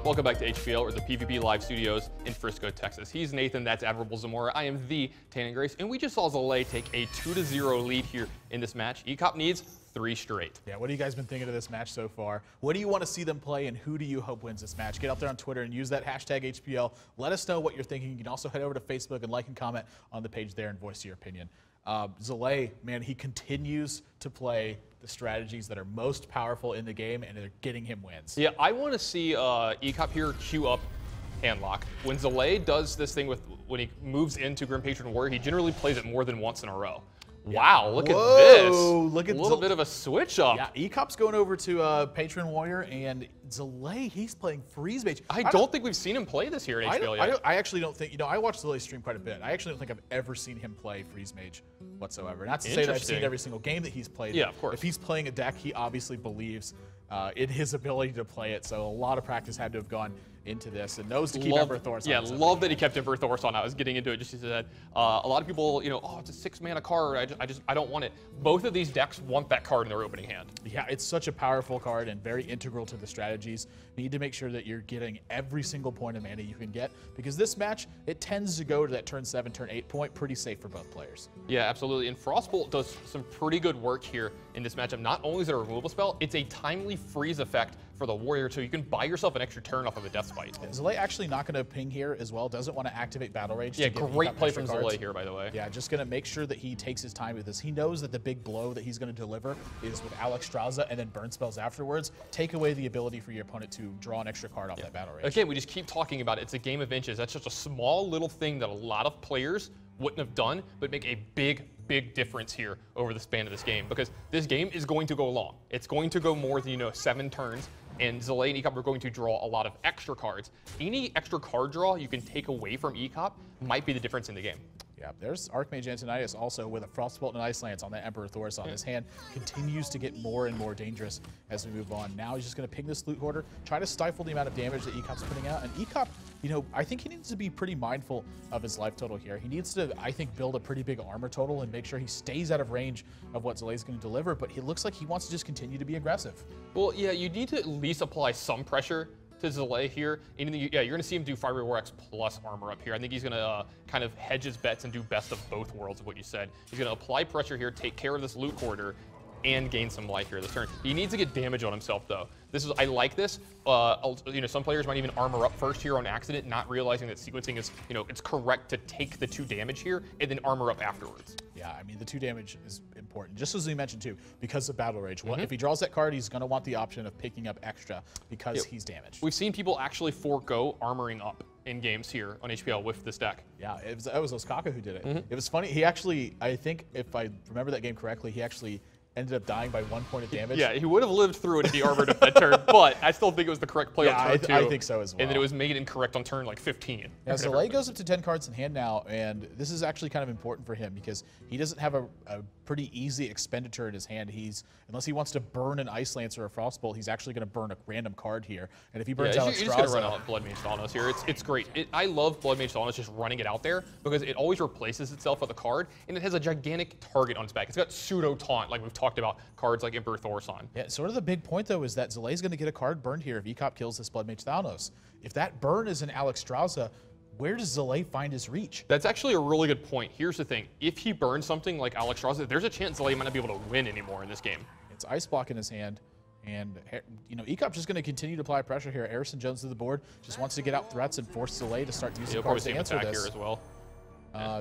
Welcome back to HPL, or the PvP Live Studios in Frisco, Texas. He's Nathan, that's Admirable Zamora. I am the Tannen Grace, and we just saw Zalae take a 2-0 lead here in this match. Ek0p needs 3 straight. Yeah, what have you guys been thinking of this match so far? What do you want to see them play, and who do you hope wins this match? Get out there on Twitter and use that hashtag HPL. Let us know what you're thinking. You can also head over to Facebook and like and comment on the page there and voice your opinion. Zalae, man, he continues to play the strategies that are most powerful in the game, and they're getting him wins. Yeah, I want to see Ek0p here queue up handlock. When Zalae does this thing when he moves into Grim Patron Warrior, he generally plays it more than once in a row. Yeah. Wow, look at this. Look at a little bit of a switch up. Yeah, Ek0p's going over to Patron Warrior, and Zalae, he's playing Freeze Mage. I don't think we've seen him play this here in HPL yet. I actually don't think, I watched Zalae stream quite a bit. I actually don't think I've ever seen him play Freeze Mage whatsoever. Not to say that I've seen every single game that he's played. Yeah, of course. If he's playing a deck, he obviously believes in his ability to play it, so a lot of practice had to have gone into this, and knows to keep Ember Thor's on. Yeah, love that he kept Ember Thor's on. I was getting into it just as he said. A lot of people, oh, it's a 6-mana card. I don't want it. Both of these decks want that card in their opening hand. Yeah, it's such a powerful card and very integral to the strategies. You need to make sure that you're getting every single point of mana you can get, because this match, it tends to go to that turn 7, turn 8 point, pretty safe for both players. Yeah, absolutely. And Frostbolt does some pretty good work here in this matchup. Not only is it a removal spell, it's a timely freeze effect for the Warrior, so you can buy yourself an extra turn off of a Death Spite. Zalae actually not going to ping here as well. Doesn't want to activate Battle Rage. Yeah, great play from Zalae here, by the way. Yeah, just going to make sure that he takes his time with this. He knows that the big blow that he's going to deliver is with Alexstrasza and then burn spells afterwards. Take away the ability for your opponent to draw an extra card off that Battle Rage. Again, we just keep talking about it. It's a game of inches. That's just a small little thing that a lot of players wouldn't have done, but make a big difference here over the span of this game, because this game is going to go long. It's going to go more than 7 turns, and Zalae and Ek0p are going to draw a lot of extra cards. Any extra card draw you can take away from Ek0p might be the difference in the game. Yeah, there's Archmage Antonius also with a Frostbolt and Ice Lance on that Emperor Thor's on. His hand continues to get more and more dangerous as we move on. Now he's just going to ping this Loot Hoarder, try to stifle the amount of damage that Ek0p's putting out. And Ek0p, I think he needs to be pretty mindful of his life total here. He needs to, I think, build a pretty big armor total and make sure he stays out of range of what Zalae's going to deliver, but he looks like he wants to just continue to be aggressive. Well, yeah, you need to at least apply some pressure to Zalae here. And yeah, you're going to see him do Fiery War X plus armor up here. I think he's going to kind of hedge his bets and do best of both worlds of what you said. He's going to apply pressure here, take care of this Loot Hoarder, and gain some life here this turn. He needs to get damage on himself, though. I like this. Some players might even armor up first here on accident, not realizing that sequencing is, it's correct to take the 2 damage here and then armor up afterwards. Yeah, I mean, the 2 damage is important, just as we mentioned too, because of Battle Rage. If he draws that card, he's going to want the option of picking up extra because he's damaged. We've seen people actually forego armoring up in games here on HPL with this deck. Yeah, it was Osaka who did it. It was funny. He actually, I think, if I remember that game correctly, he actually ended up dying by 1 point of damage. Yeah, he would have lived through it if he armored up that turn, but I still think it was the correct play on turn 2. I think so as well. And then it was made incorrect on turn 15. Yeah, Zalae goes up to 10 cards in hand now, and this is actually kind of important for him because he doesn't have a pretty easy expenditure in his hand. Unless he wants to burn an Ice Lance or a Frostbolt, he's actually going to burn a random card here. And if he burns Alexstrasza, he's just going to run out Blood Mage Thalnos here. It's great. I love Blood Mage Thalnos just running it out there because it always replaces itself with a card, and it has a gigantic target on its back. It's got pseudo taunt, like we've talked about cards like Emperor Thor's on. Yeah, sort of the big point though is that Zalae's going to get a card burned here if Ek0p kills this Blood Mage Thalnos. If that burn is an Alexstrasza, where does Zalae find his reach? That's actually a really good point. Here's the thing. If he burns something like Alexstrasza, there's a chance Zalae might not be able to win anymore in this game. It's Ice Block in his hand, and Ek0p just going to continue to apply pressure here. Harrison Jones to the board, just wants to get out threats and force Zalae to start using cards to answer this. Here as well.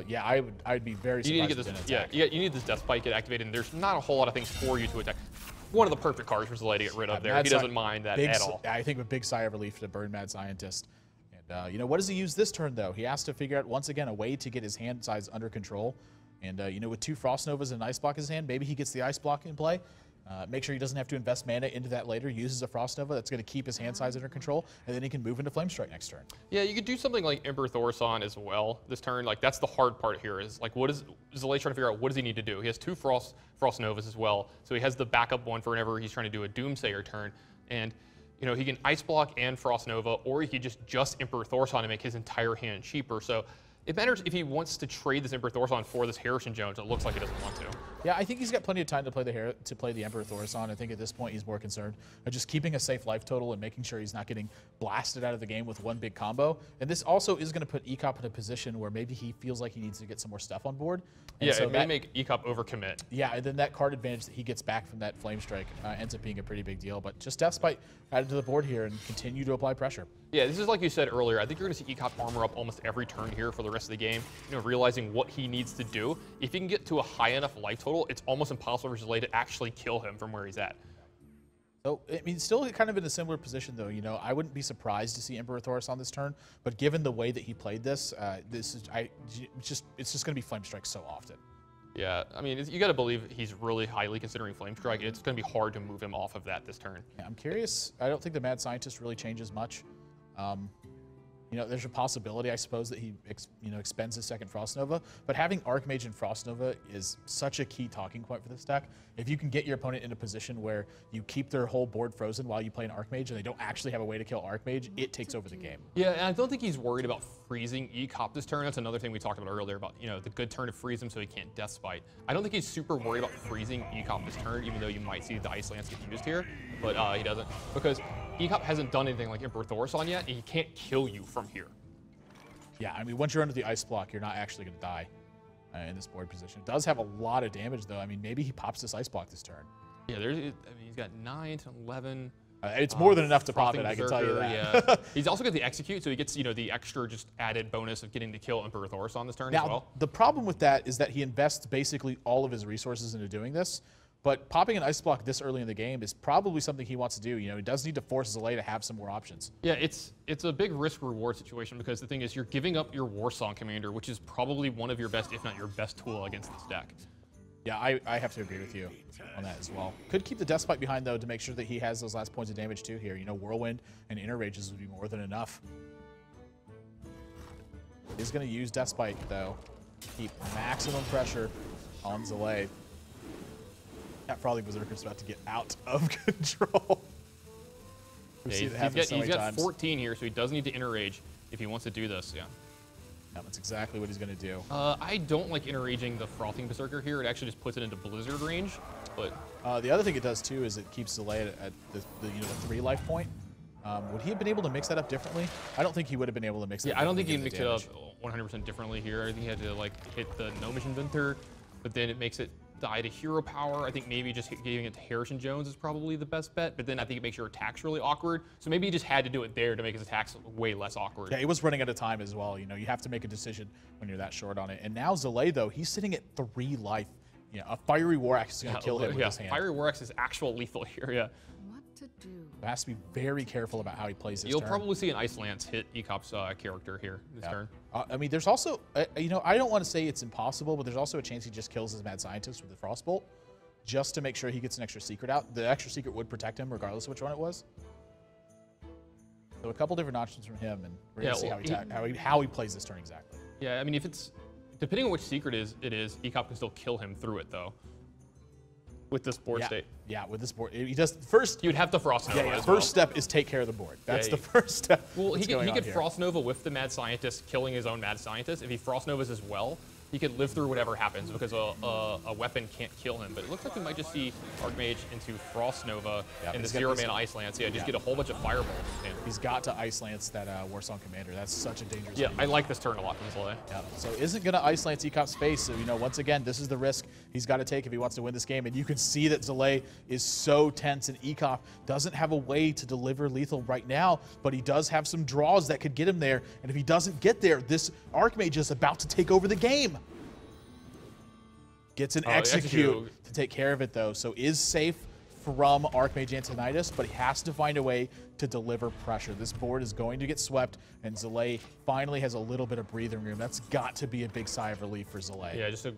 Yeah, I'd be very surprised. You need to get this, you need this Death Spike get activated, and there's not a whole lot of things for you to attack. One of the perfect cards for Zalae to get rid of there. He doesn't mind that at all. I think a big sigh of relief to burn Mad Scientist. And what does he use this turn though? He has to figure out once again a way to get his hand size under control. And with 2 Frost Novas and an Ice Block in his hand, maybe he gets the Ice Block in play. Make sure he doesn't have to invest mana into that later. Uses a Frost Nova that's going to keep his hand size under control, and then he can move into Flame Strike next turn. Yeah, you could do something like Emperor Thor's as well this turn. Like that's the hard part here is like what is Zalae trying to figure out? What does he need to do? He has 2 Frost Novas as well, so he has the backup one for whenever he's trying to do a Doomsayer turn. And he can Ice Block and Frost Nova, or he could just Emperor Thor's and make his entire hand cheaper. So it matters if he wants to trade this Emperor Thor's for this Harrison Jones. It looks like he doesn't want to. Yeah, I think he's got plenty of time to play the Emperor Thaurissan. I think at this point he's more concerned of just keeping a safe life total and making sure he's not getting blasted out of the game with one big combo. And this also is going to put Ek0p in a position where maybe he feels like he needs to get some more stuff on board. And yeah, so it may make Ek0p overcommit. Yeah, and then that card advantage that he gets back from that Flame Strike ends up being a pretty big deal. But just Death Spite added to the board here and continue to apply pressure. Yeah, this is like you said earlier. I think you're going to see Ek0p armor up almost every turn here for the rest of the game. You know, realizing what he needs to do. If he can get to a high enough life total, it's almost impossible for Zalae to actually kill him from where he's at. So, I mean, still kind of in a similar position, though. You know, I wouldn't be surprised to see Emperor Thaurissan this turn, but given the way that he played this, it's just going to be Flame Strike so often. Yeah, I mean, you got to believe he's really highly considering Flame Strike. It's going to be hard to move him off of that this turn. Yeah, I'm curious. I don't think the Mad Scientist really changes much. You know, there's a possibility, I suppose, that he expends his second Frost Nova, but having Archmage and Frost Nova is such a key talking point for this deck. If you can get your opponent in a position where you keep their whole board frozen while you play an Archmage and they don't actually have a way to kill Archmage, it takes over the game. Yeah, and I don't think he's worried about freezing Ek0p this turn. That's another thing we talked about earlier about, you know, the good turn to freeze him so he can't Death Spite. I don't think he's super worried about freezing Ek0p this turn, even though you might see the Ice Lance get used here, but he doesn't, because Ek0p hasn't done anything like Emperor Thaurissan yet, and he can't kill you from here. Yeah, I mean, once you're under the ice block, you're not actually going to die in this board position. It does have a lot of damage, though. I mean, maybe he pops this ice block this turn. Yeah, I mean, he's got 9 to 11. It's more than enough to pop it, I can tell you that. Yeah. He's also got the Execute, so he gets, you know, the extra just added bonus of getting to kill Emperor Thaurissan this turn as well. The problem with that is that he invests basically all of his resources into doing this. But popping an ice block this early in the game is probably something he wants to do. You know, he does need to force Zalae to have some more options. Yeah, it's a big risk-reward situation because the thing is you're giving up your Warsong Commander, which is probably one of your best, if not your best tool against this deck. Yeah, I have to agree with you on that as well. Could keep the Death Spite behind, though, to make sure that he has those last points of damage, too, here. You know, Whirlwind and Inner Rages would be more than enough. He's going to use Death Spite, though. Keep maximum pressure on Zalae. That Frothy Berserker's about to get out of control. Yeah, he's got 14 here, so he does need to Inner Rage if he wants to do this, yeah. Yeah, that's exactly what he's going to do. I don't like Inner Raging the Frothing Berserker here. It actually just puts it into Blizzard range, but... the other thing it does, too, is it keeps Zalae at the 3 life point. Would he have been able to mix that up differently? I don't think he would have been able to mix that up. Yeah, I don't think he can mix it up 100% differently here. I think he had to, like, hit the Gnomish Inventor, but then it makes it die to hero power. I think maybe just giving it to Harrison Jones is probably the best bet, but then I think it makes your attacks really awkward. So maybe he just had to do it there to make his attacks way less awkward. Yeah, he was running out of time as well. You know, you have to make a decision when you're that short on it. And now Zalae, though, he's sitting at 3 life. You know, a Fiery War Axe is going to kill him with his hand. Fiery War Axe is actual lethal here, yeah. What to do? He has to be very careful about how he plays this You'll turn. probably see an Ice Lance hit Ek0p's character here this turn. I mean, there's also, you know, I don't want to say it's impossible, but there's also a chance he just kills his Mad Scientist with the Frostbolt, just to make sure he gets an extra secret out. The extra secret would protect him regardless of which one it was. So a couple different options from him, and we're going to see how he plays this turn exactly. Yeah, I mean, if it's, depending on which secret it is, Ek0p can still kill him through it, though. With this board state. Yeah, with this board. He does, first... You'd have the Frost Nova as first step is take care of the board. That's the first step. Well, he could Frost Nova with the Mad Scientist, killing his own Mad Scientist. If he Frost Novas as well, he could live through whatever happens because a weapon can't kill him. But it looks like we might just see Archmage into Frost Nova and the 0-mana Ice Lance. Yeah, just get a whole bunch of fireballs. Yeah. He's got to Ice Lance that Warsong Commander. That's such a dangerous thing. I like this turn a lot from Zalae. Yeah, so isn't going to Ice Lance Ek0p space. So, you know, once again, this is the risk he's got to take if he wants to win this game. And you can see that Zalae is so tense, and Ek0p doesn't have a way to deliver lethal right now, but he does have some draws that could get him there. And if he doesn't get there, this Archmage is about to take over the game. Gets an execute to take care of it, though. So is safe from Archmage Antonidas, but he has to find a way to deliver pressure. This board is going to get swept, and Zalae finally has a little bit of breathing room. That's got to be a big sigh of relief for Zalae. Yeah, just a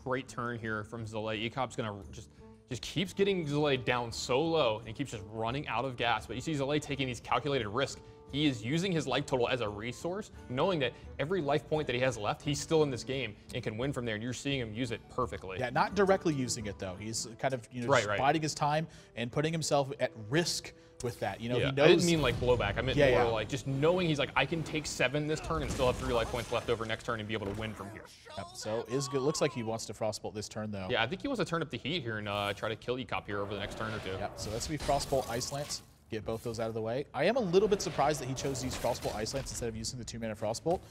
great turn here from Zalae. Ek0p's going to just keeps getting Zalae down so low and keeps just running out of gas. But you see Zalae taking these calculated risks. he is using his life total as a resource, knowing that every life point that he has left, he's still in this game and can win from there, and you're seeing him use it perfectly. Yeah, not directly using it, though. He's kind of, just biding his time and putting himself at risk with that. He knows. I didn't mean like blowback. I meant more like just knowing he's like, I can take 7 this turn and still have 3 life points left over next turn and be able to win from here. Yep, so is good. Looks like he wants to Frostbolt this turn, though. Yeah, I think he wants to turn up the heat here and try to kill Ek0p here over the next turn or two. Yep, so that's going to be Frostbolt Ice Lance. Get both those out of the way. I am a little bit surprised that he chose to use Frostbolt Ice Lance instead of using the 2-mana Frostbolt,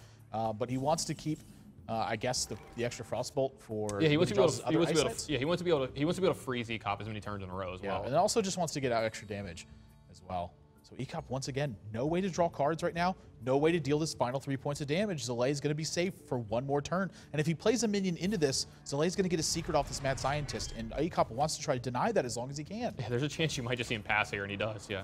but he wants to keep, I guess, the extra Frostbolt for. Yeah, he wants to be able to. He wants to be able to freeze Ek0p as many turns in a row as well. And also just wants to get out extra damage as well. So Ek0p, once again, no way to draw cards right now, no way to deal this final 3 points of damage. Zalae is going to be safe for 1 more turn. And if he plays a minion into this, Zalae is going to get a secret off this Mad Scientist, and Ek0p wants to try to deny that as long as he can. Yeah, there's a chance you might just see him pass here, and he does, yeah.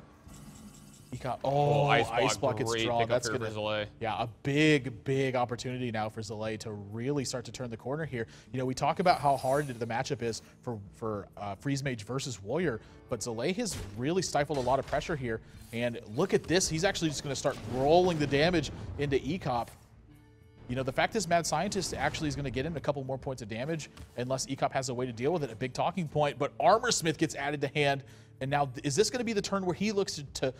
Ek0p, Ice Block gets drawn. That's good for Zalae. Yeah, a big opportunity now for Zalae to really start to turn the corner here. We talk about how hard the matchup is for Freeze Mage versus Warrior, but Zalae has really stifled a lot of pressure here. And look at this. He's actually just going to start rolling the damage into Ek0p. The fact is Mad Scientist actually is going to get him a couple more points of damage unless Ek0p has a way to deal with it, a big talking point. But Armor Smith gets added to hand. And now, is this going to be the turn where he looks to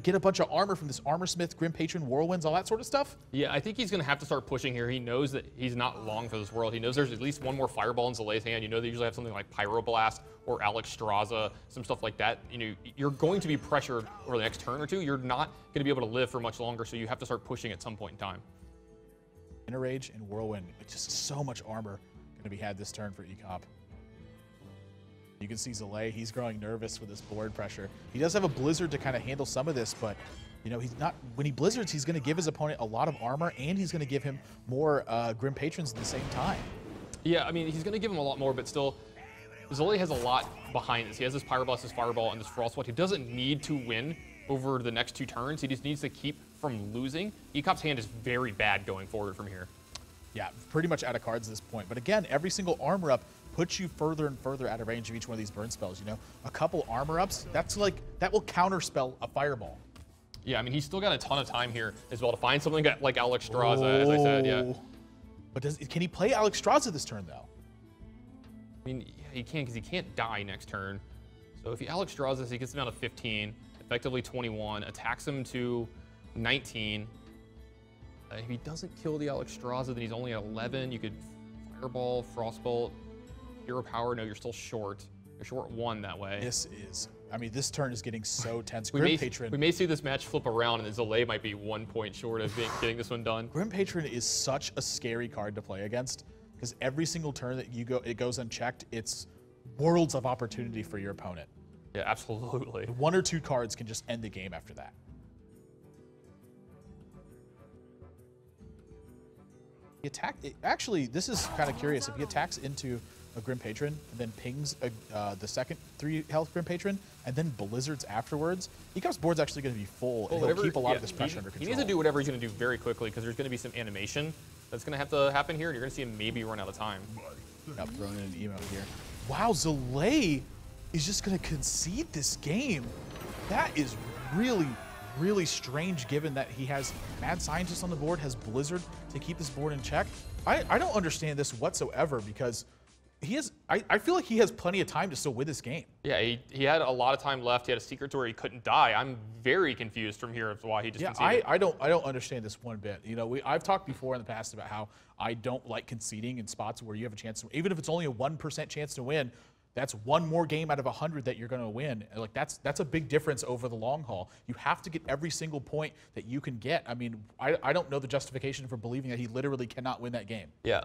get a bunch of armor from this Armor Smith, Grim Patron, Whirlwinds, all that sort of stuff? Yeah, I think he's going to have to start pushing here. He knows that he's not long for this world. He knows there's at least 1 more Fireball in Zalae's hand. They usually have something like Pyroblast or Alexstrasza, some stuff like that. You're going to be pressured over the next turn or two. You're not going to be able to live for much longer, so you have to start pushing at some point in time. Inner Rage and Whirlwind, just so much armor going to be had this turn for Ek0p. You can see Zalae, he's growing nervous with this board pressure. He does have a Blizzard to kind of handle some of this, but he's not. When he Blizzards, he's going to give his opponent a lot of armor, and he's going to give him more Grim Patrons at the same time. Yeah, I mean, he's going to give him a lot more, but still, Zalae has a lot behind this. He has this Pyroblast, this Fireball, and this Frostbolt. He doesn't need to win over the next 2 turns. He just needs to keep from losing. Ek0p's hand is very bad going forward from here. Yeah, pretty much out of cards at this point. But again, every single armor up puts you further and further out of range of each one of these burn spells. A couple armor ups, that will counterspell a Fireball. Yeah, I mean, he's still got a ton of time here as well to find something like Alexstrasza, as I said, yeah. But can he play Alexstrasza this turn, though? I mean, yeah, he can, because he can't die next turn. So if he Alexstrasza, he gets him down to 15, effectively 21, attacks him to 19. If he doesn't kill the Alexstrasza, then he's only at 11. You could Fireball, Frostbolt, Hero Power. No, you're still short. You're short 1 that way. This turn is getting so tense. We may see this match flip around, and Zalae might be 1 point short of getting this one done. Grim Patron is such a scary card to play against, because every single turn that it goes unchecked, it's worlds of opportunity for your opponent. Yeah, absolutely. 1 or 2 cards can just end the game after that. Actually, this is kind of curious. If he attacks into a Grim Patron and then pings the second 3 health Grim Patron and then Blizzards afterwards, Ek0p's board's actually going to be full, and he'll keep a lot of this pressure under control. He needs to do whatever he's going to do very quickly, because there's going to be some animation that's going to have to happen here, and you're going to see him maybe run out of time. Yep, throwing in an emote here. Wow, Zalae is just going to concede this game. That is really strange, given that he has Mad Scientist on the board, has Blizzard to keep this board in check. I don't understand this whatsoever, because I feel like he has plenty of time to still win this game. Yeah, he had a lot of time left. He had a secret to where he couldn't die. I'm very confused from here as to why he just conceded. I don't understand this one bit. I've talked before in the past about how I don't like conceding in spots where you have a chance to, even if it's only a 1% chance to win. That's 1 more game out of 100 that you're going to win. That's a big difference over the long haul. You have to get every single point that you can get. I mean, I don't know the justification for believing that he literally cannot win that game. Yeah,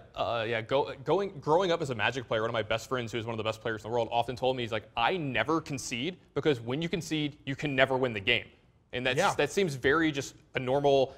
growing up as a Magic player, one of my best friends, who is one of the best players in the world, often told me, he's like, I never concede, because when you concede, you can never win the game. And that seems very just a normal,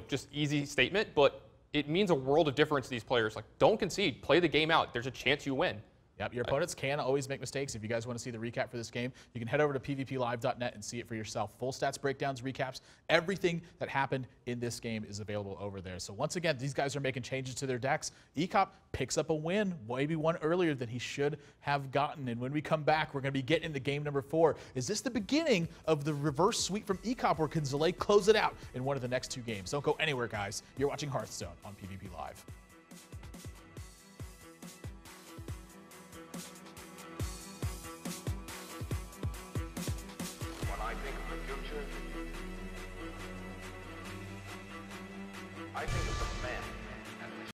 just easy statement, but it means a world of difference to these players. Like, don't concede, play the game out. There's a chance you win. Yep, your opponents can always make mistakes. If you guys want to see the recap for this game, you can head over to pvplive.net and see it for yourself. Full stats, breakdowns, recaps, everything that happened in this game is available over there. So once again, these guys are making changes to their decks. Ek0p picks up a win, maybe one earlier than he should have gotten. And when we come back, we're going to be getting into game number 4. Is this the beginning of the reverse sweep from Ek0p, or can Zalae close it out in one of the next 2 games? Don't go anywhere, guys. You're watching Hearthstone on PvP Live. I think of the future, I think of the men